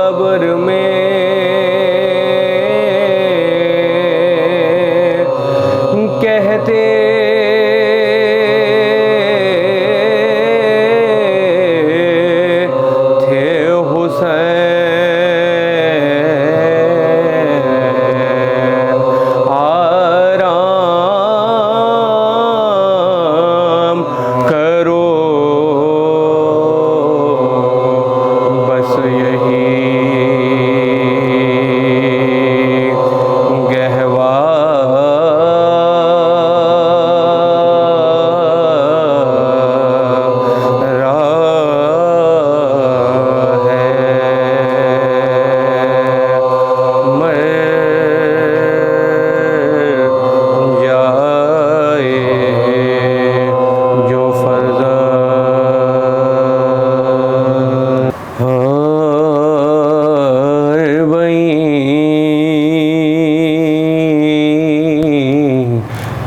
कब्र में कहते थे हुसैन आराम करो, बस यही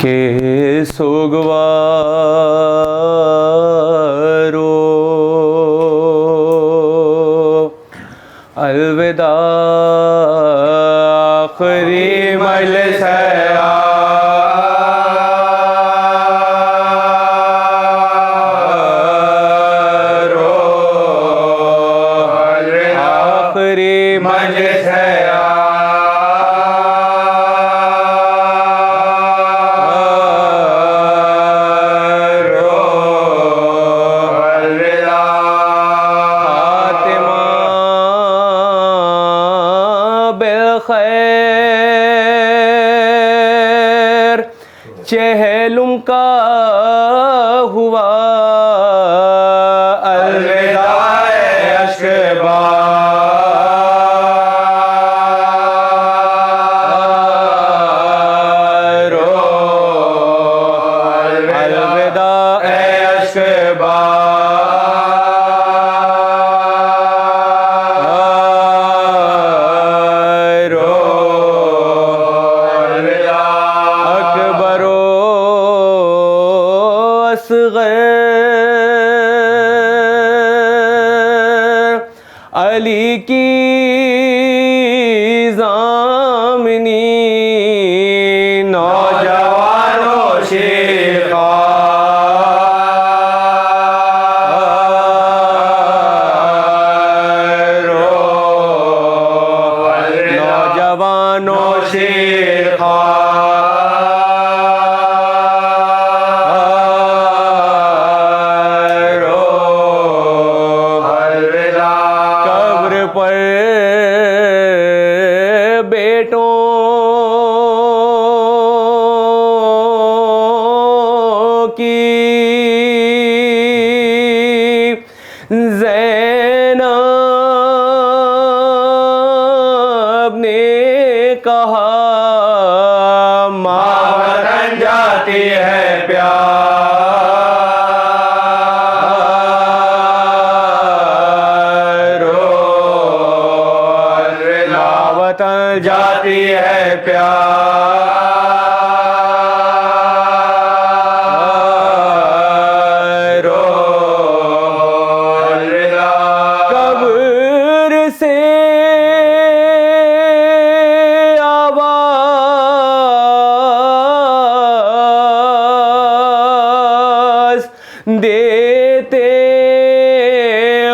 के सोगवारो अलविदा आखिरी मजलिस है आखिरी मजलिस है खैर चहलुम का हुआ अलविदा अशबा अलविदा अशबा अली की ज़ामिनी नौजवानों शेखा नौजवानों शेखा पर बेटों की ज़ैनब ने कहा माँ वतन जाती है प्यार जाती है प्यार कब्र से आवाज देते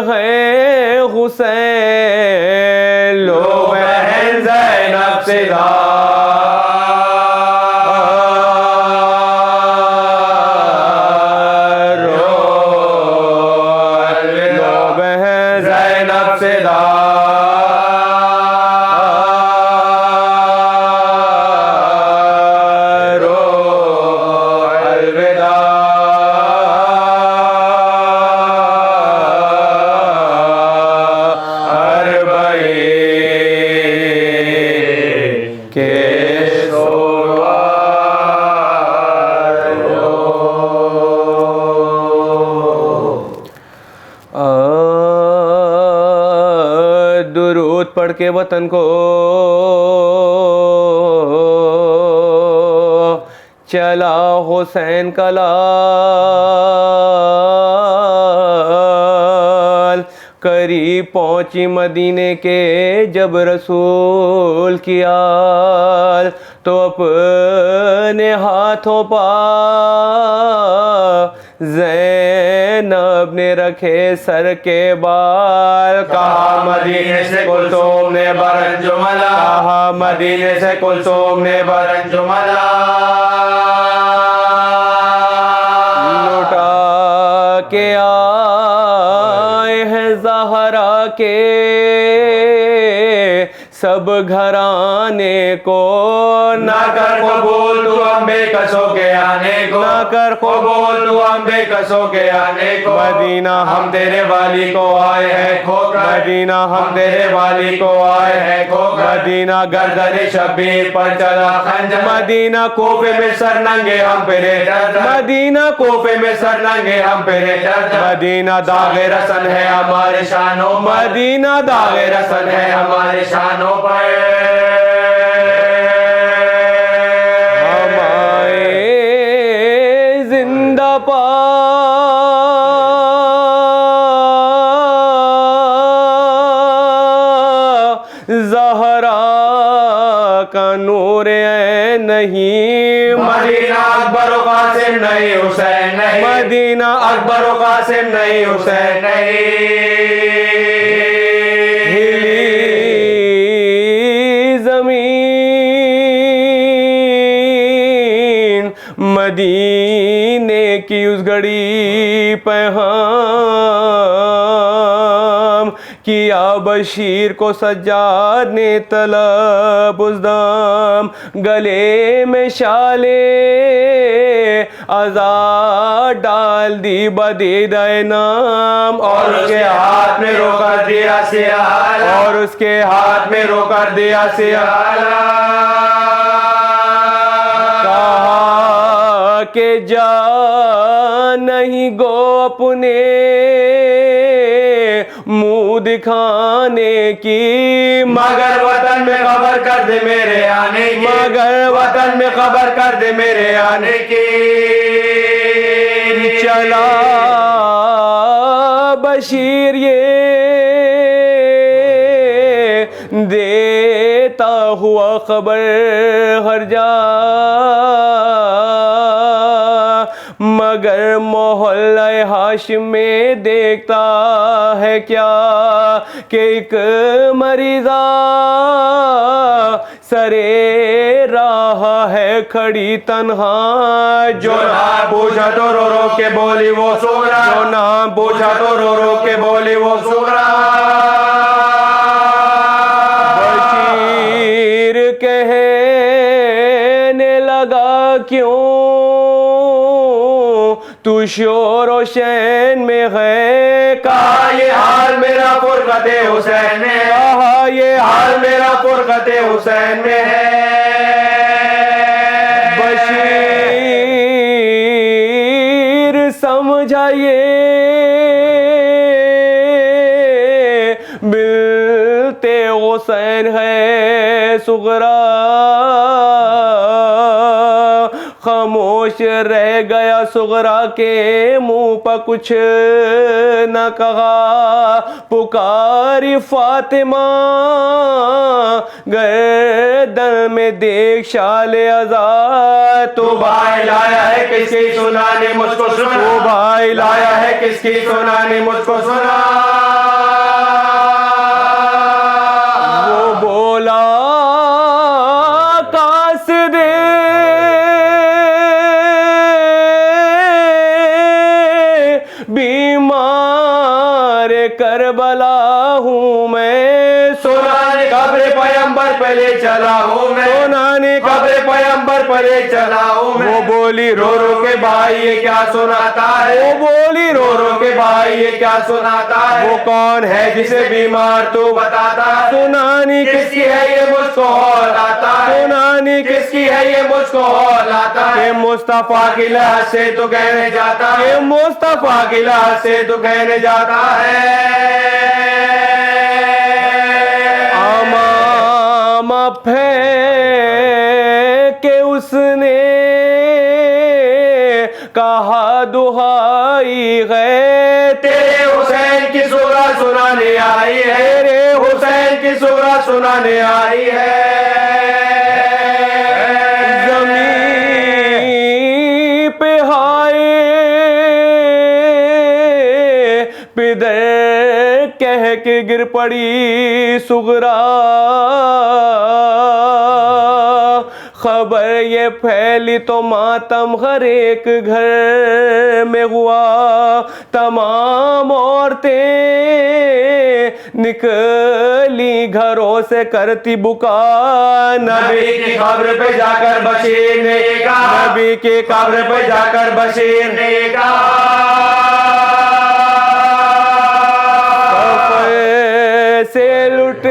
हैं हुसैन लो ज़ैनब से ज़ैनब से अलविदा दुरूद पढ़ के वतन को चला हुसैन का लाल करीब पहुंची मदीने के जब रसूल की आल, तो अपने हाथों पा ज़ैनब ने रखे सर के बाल। कहा मदीने से कुलसूम ने बरंजुमला, कहा मदीने से कुलसूम ने बरंजुमला। लुटा के आए हैं ज़हरा के सब घराने को, ना कर कबूल तू हम बेकसों के आने को, ना कर कबूल तू हम बेकसों के आने को। मदीना हम तेरे वाली को आए हैं खोकर, मदीना हम तेरे वाली को आए हैं खोकर। मदीना गर्दन शबीर पर चला खंजर, मदीना कोफे में सर नंगे हम पेरे दर्द, मदीना कोफे में सर नंगे हम पेरे दर्द। मदीना दागे रसन है हमारे शानों, मदीना दागे रसन है हमारे शानों पर। हमारे जिंदा पा ज़हरा का नूर है नहीं, मदीना अकबर कासिम नहीं हुसैन नहीं, मदीना अकबर कासिम नहीं हुसैन नहीं। मदीने की उस घड़ी पे हम किया बशीर को सज्जाद ने तलब उस दम, गले में शाले आजाद डाल दी बदीदाए नाम, और उसके हाथ में रोका दिया सियाला, और उसके हाथ में रोका दिया सियाला। के जा नहीं गो अपने मुंह दिखाने की, मगर वतन में खबर कर दे मेरे आने की, मगर वतन में खबर कर दे मेरे आने की। चला बशीर ये देता हुआ खबर हर जा, मगर मोहल्ला हाशिम में देखता है क्या कि एक मरीज़ा सरे रहा है खड़ी तन्हा, जो नाम पूछा तो रो रो के बोली वो सुगरा, जो नाम पूछा तो रो रो के बोली वो सुगरा। बशीर कहने लगा क्यों तू शोर शैन में है, कहा ये हाल मेरा फुरकते हुसैन में, कहा ये हाल मेरा फुरकते हुसैन में है। बशीर समझाइए बिलते हुसैन है सुगरा, खामोश रह गया सुगरा के मुंह पर कुछ न कहा। पुकारी फातिमा गर्दन में देख शाले आजाद, तो भाई लाया है किसकी सुनाने मुझको सुना, तो भाई लाया है किसकी सुनाने मुझको सुना। वो बोला कासिदे बीमार करबला हूँ मैं, सुनाने कब्र पैगंबर पहले चला हूँ मैं, सुनाने कब्र पैगंबर पहले चला हूँ मैं। वो बोली रो रो के भाई ये क्या सुनाता है, वो बोली रो रो के भाई ये क्या सुनाता है। वो कौन है जिसे बीमार तू बताता, सुनानी किसकी है ये मुझको हौलाता, सुनानी किसकी है ये मुझको हौलाता है। मुस्तफा की लहर से तो कहने जाता है, मुस्तफा की लहर से तो कहने जाता है। आमामा के उसने कहा दुहाई है तेरे हुसैन की सुरा सुनाने की सुगरा सुनाने आई है। जमीन पे हाय पिदर कह के गिर पड़ी सुगरा, खबर ये फैली तो मातम हर एक घर में हुआ। तमाम औरतें निकली घरों से करती बुका, नबी की कब्र पे जाकर बशीर ने कहा, नबी की कब्र पे जाकर बशीर ने कहा, से लुट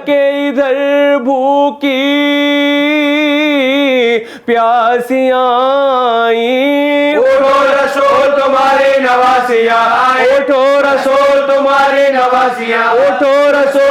के इधर भूखी प्यासियां आई, उठो रसूल तुम्हारी नवासियां आई, उठो रसूल तुम्हारी नवासियां, उठो रसूल